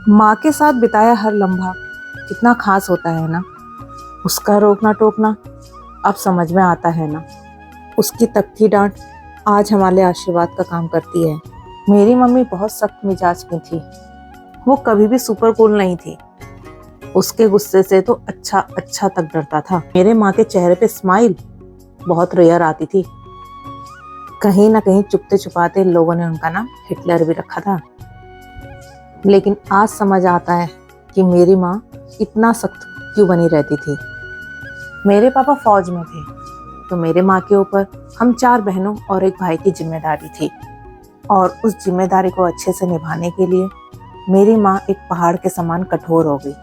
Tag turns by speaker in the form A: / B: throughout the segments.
A: माँ के साथ बिताया हर लम्हा कितना खास होता है ना। उसका रोकना टोकना अब समझ में आता है ना। उसकी तख्ती डांट आज हमारे आशीर्वाद का काम करती है। मेरी मम्मी बहुत सख्त मिजाज की थी। वो कभी भी सुपर कूल नहीं थी। उसके गुस्से से तो अच्छा अच्छा तक डरता था। मेरे माँ के चेहरे पे स्माइल बहुत रेयर आती थी। कहीं ना कहीं चुपते छुपाते लोगों ने उनका नाम हिटलर भी रखा था। लेकिन आज समझ आता है कि मेरी माँ इतना सख्त क्यों बनी रहती थी। मेरे पापा फौज में थे तो मेरे माँ के ऊपर हम 4 बहनों और एक भाई की जिम्मेदारी थी। और उस जिम्मेदारी को अच्छे से निभाने के लिए मेरी माँ एक पहाड़ के समान कठोर हो गई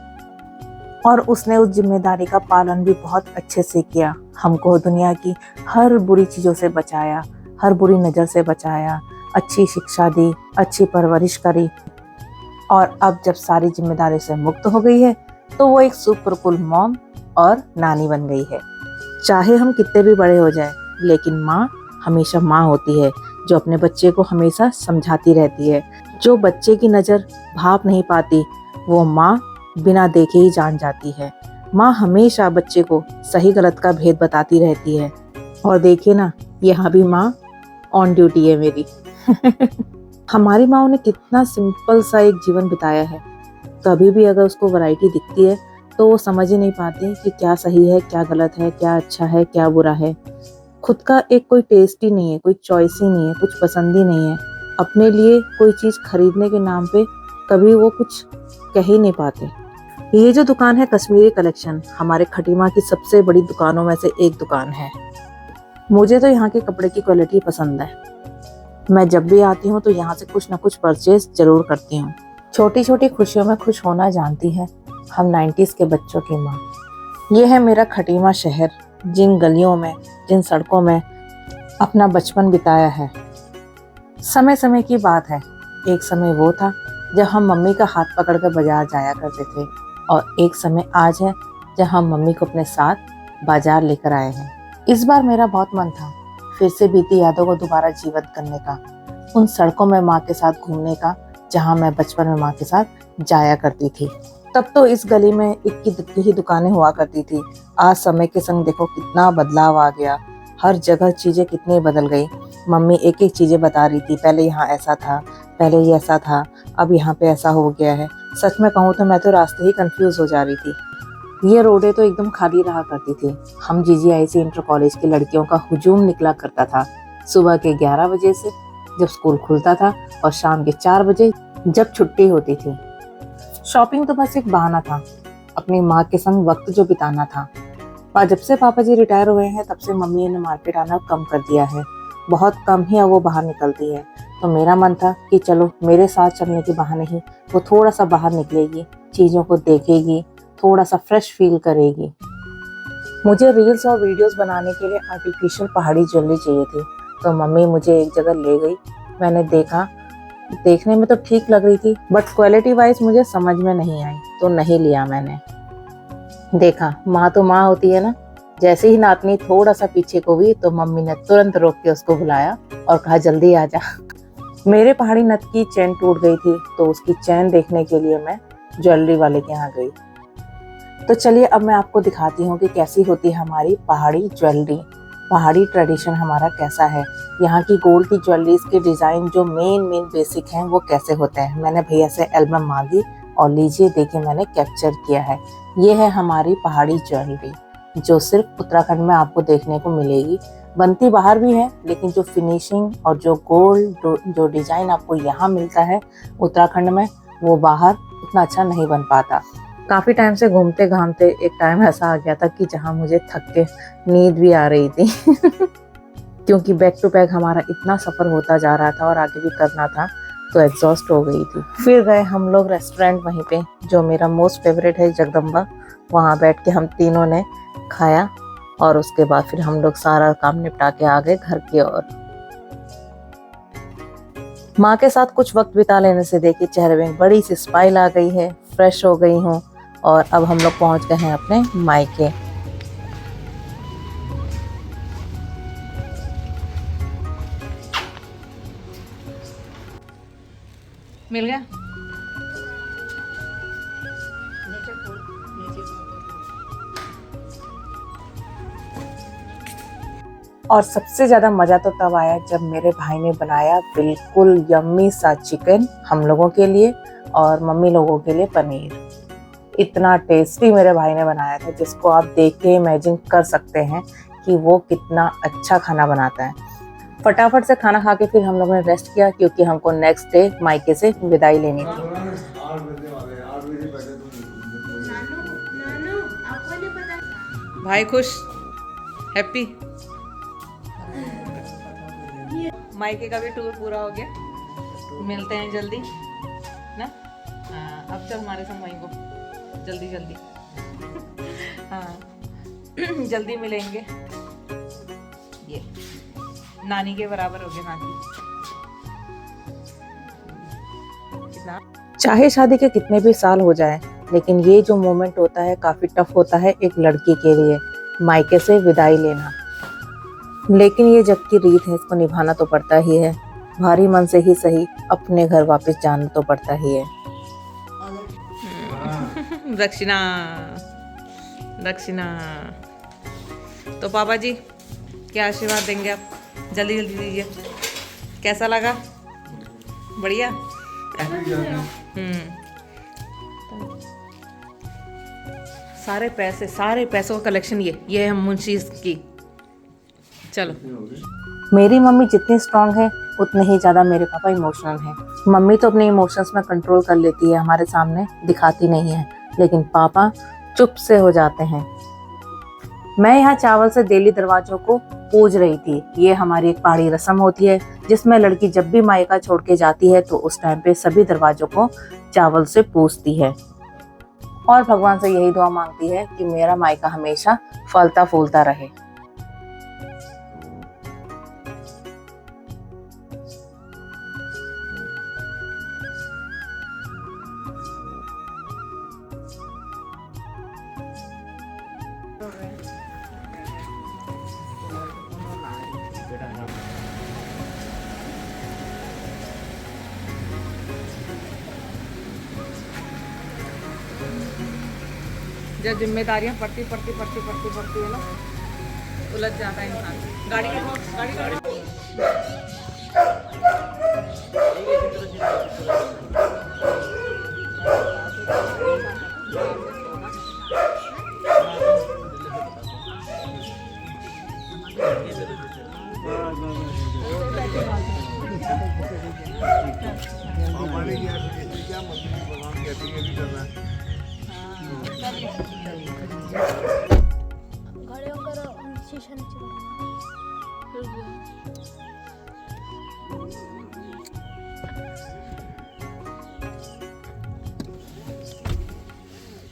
A: और उसने उस जिम्मेदारी का पालन भी बहुत अच्छे से किया। हमको दुनिया की हर बुरी चीज़ों से बचाया, हर बुरी नज़र से बचाया, अच्छी शिक्षा दी, अच्छी परवरिश करी। और अब जब सारी जिम्मेदारी से मुक्त हो गई है तो वो एक सुपर कूल मॉम और नानी बन गई है। चाहे हम कितने भी बड़े हो जाए, लेकिन माँ हमेशा माँ होती है, जो अपने बच्चे को हमेशा समझाती रहती है। जो बच्चे की नज़र भाप नहीं पाती, वो माँ बिना देखे ही जान जाती है। माँ हमेशा बच्चे को सही गलत का भेद बताती रहती है। और देखिए ना, यहाँ भी माँ ऑन ड्यूटी है मेरी। हमारी माँ ने कितना सिंपल सा एक जीवन बिताया है। कभी भी अगर उसको वैरायटी दिखती है तो वो समझ ही नहीं पाती कि क्या सही है, क्या गलत है, क्या अच्छा है, क्या बुरा है। खुद का एक कोई टेस्ट ही नहीं है, कोई चॉइस ही नहीं है, कुछ पसंद ही नहीं है। अपने लिए कोई चीज़ खरीदने के नाम पे कभी वो कुछ कह ही नहीं पाते। ये जो दुकान है कश्मीरी कलेक्शन, हमारे खटीमा की सबसे बड़ी दुकानों में से एक दुकान है। मुझे तो यहाँ के कपड़े की क्वालिटी पसंद है। मैं जब भी आती हूँ तो यहाँ से कुछ ना कुछ परचेज जरूर करती हूँ। छोटी छोटी खुशियों में खुश होना जानती है हम 90s के बच्चों की माँ। ये है मेरा खटीमा शहर, जिन गलियों में, जिन सड़कों में अपना बचपन बिताया है। समय समय की बात है। एक समय वो था जब हम मम्मी का हाथ पकड़कर बाजार जाया करते थे, और एक समय आज है जब हम मम्मी को अपने साथ बाजार लेकर आए हैं। इस बार मेरा बहुत मन था फिर से बीती यादों को दोबारा जीवित करने का, उन सड़कों में माँ के साथ घूमने का जहाँ मैं बचपन में माँ के साथ जाया करती थी। तब तो इस गली में इक्की दुक्की ही दुकानें हुआ करती थी। आज समय के संग देखो कितना बदलाव आ गया। हर जगह चीज़ें कितनी बदल गई। मम्मी एक एक चीज़ें बता रही थी, पहले यहाँ ऐसा था, पहले ये ऐसा था, अब यहाँ पे ऐसा हो गया है। सच में कहूँ तो मैं तो रास्ते ही कंफ्यूज हो जा रही थी। ये रोडें तो एकदम खाली रहा करती थी। हम जीजीआईसी इंटर कॉलेज की लड़कियों का हुजूम निकला करता था सुबह के 11 बजे से जब स्कूल खुलता था, और शाम के 4 बजे जब छुट्टी होती थी। शॉपिंग तो बस एक बहाना था, अपनी माँ के संग वक्त जो बिताना था। पर जब से पापा जी रिटायर हुए हैं तब से मम्मी ने मार्केट आना कम कर दिया है। बहुत कम ही अब वो बाहर निकलती है। तो मेरा मन था कि चलो मेरे साथ चलने के बहाने ही वो थोड़ा सा बाहर निकलेगी, चीज़ों को देखेगी, थोड़ा सा फ्रेश फील करेगी। मुझे रील्स और वीडियोस बनाने के लिए आर्टिफिशियल पहाड़ी ज्वेलरी चाहिए थी, तो मम्मी मुझे एक जगह ले गई। मैंने देखा, देखने में तो ठीक लग रही थी, बट क्वालिटी वाइज मुझे समझ में नहीं आई, तो नहीं लिया मैंने। देखा, माँ तो माँ होती है ना। जैसे ही नातनी थोड़ा सा पीछे को हुई तो मम्मी ने तुरंत रोक के उसको बुलाया और कहा जल्दी आ जा। मेरे पहाड़ी नथ की चैन टूट गई थी, तो उसकी चैन देखने के लिए मैं ज्वेलरी वाले के यहाँ गई। तो चलिए अब मैं आपको दिखाती हूँ कि कैसी होती है हमारी पहाड़ी ज्वेलरी, पहाड़ी ट्रेडिशन हमारा कैसा है। यहाँ की गोल्ड की ज्वेलरीज के डिज़ाइन जो मेन बेसिक हैं वो कैसे होते हैं। मैंने भैया से एल्बम मांगी और लीजिए देखिए मैंने कैप्चर किया है। ये है हमारी पहाड़ी ज्वेलरी जो सिर्फ उत्तराखंड में आपको देखने को मिलेगी। बनती बाहर भी है, लेकिन जो फिनिशिंग और जो गोल्ड जो डिज़ाइन आपको यहाँ मिलता है उत्तराखंड में, वो बाहर उतना अच्छा नहीं बन पाता। काफ़ी टाइम से घूमते घामते एक टाइम ऐसा आ गया था कि जहाँ मुझे थक के नींद भी आ रही थी क्योंकि बैक टू बैक हमारा इतना सफ़र होता जा रहा था और आगे भी करना था, तो एग्जॉस्ट हो गई थी। फिर गए हम लोग रेस्टोरेंट वहीं पे, जो मेरा मोस्ट फेवरेट है, जगदम्बा। वहाँ बैठ के हम तीनों ने खाया और उसके बाद फिर हम लोग सारा काम निपटा के आ गए घर की ओर। माँ के साथ कुछ वक्त बिता लेने से देखिए चेहरे में बड़ी सी स्माइल आ गई है, फ्रेश हो गई हूँ और अब हम लोग पहुँच गए हैं अपने मायके। मिल गया। और सबसे ज़्यादा मज़ा तो तब आया जब मेरे भाई ने बनाया बिल्कुल यम्मी सा चिकन हम लोगों के लिए और मम्मी लोगों के लिए पनीर। इतना टेस्टी मेरे भाई ने बनाया था जिसको आप देख के इमेजिन कर सकते हैं कि वो कितना अच्छा खाना बनाता है। फटाफट से खाना खा के फिर हम लोगों ने रेस्ट किया क्योंकि हमको नेक्स्ट डे मायके से विदाई लेनी थी। भाई खुश, हैप्पी, मायके का भी टूर पूरा हो गया। मिलते हैं जल्दी ना। हाँ, अब चल हमारे संग वहीं को जल्दी जल्दी। हाँ जल्दी मिलेंगे। ये नानी के बराबर हो गए नानी। चाहे शादी के कितने भी साल हो जाए लेकिन ये जो मोमेंट होता है काफी टफ होता है एक लड़की के लिए, मायके से विदाई लेना। लेकिन ये जग की रीत है, इसको निभाना तो पड़ता ही है। भारी मन से ही सही अपने घर वापस जाना तो पड़ता ही है। दक्षिणा दक्षिणा। तो पापा जी क्या आशीर्वाद देंगे आप? जल्दी जल्दी दीजिए। कैसा लगा? बढ़िया। सारे पैसों का कलेक्शन ये है मुंशी की। चलो। मेरी मम्मी जितनी स्ट्रांग है उतने ही ज़्यादा मेरे पापा इमोशनल हैं। मम्मी तो अपने इमोशंस में कंट्रोल कर लेती है, हमारे सामने दिखाती नहीं है, लेकिन पापा चुप से हो जाते हैं। मैं यहाँ चावल से देली दरवाजों को पूज रही थी। ये हमारी एक पहाड़ी रस्म होती है जिसमें लड़की जब भी मायका छोड़ के जाती है तो उस टाइम पे सभी दरवाजों को चावल से पूजती है और भगवान से यही दुआ मांगती है कि मेरा मायका हमेशा फलता फूलता रहे। जब जिम्मेदारियां पड़ती है ना उलझ जाता है इंसान। गाड़ी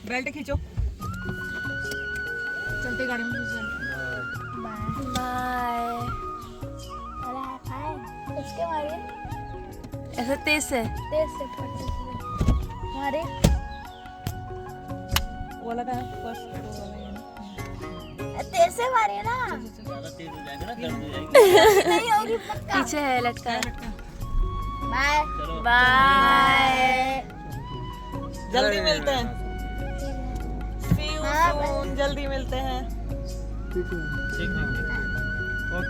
A: बेल्ट खींचो, चलते गाड़ी में।
B: बाय। इसके मारिए ऐसे तेज से मारे
A: वाला का
B: तेज से मारिए ना, नहीं होगी पक्का। पीछे है लटका। बाय बाय,
A: जल्दी मिलते हैं। जल्दी मिलते हैं।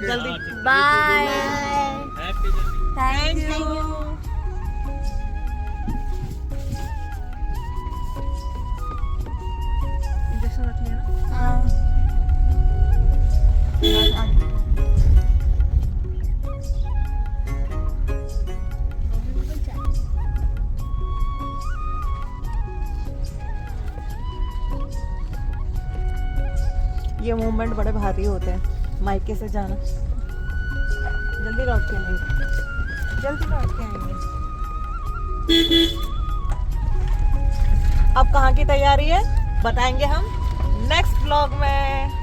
A: जल्दी।
B: बाय। Thank you.
A: इंजेक्शन रख लिया ना?
B: हाँ।
A: ये मूवमेंट बड़े भारी होते हैं, मायके से जाना। जल्दी लौट के आएंगे। अब कहाँ की तैयारी है बताएंगे हम नेक्स्ट व्लॉग में।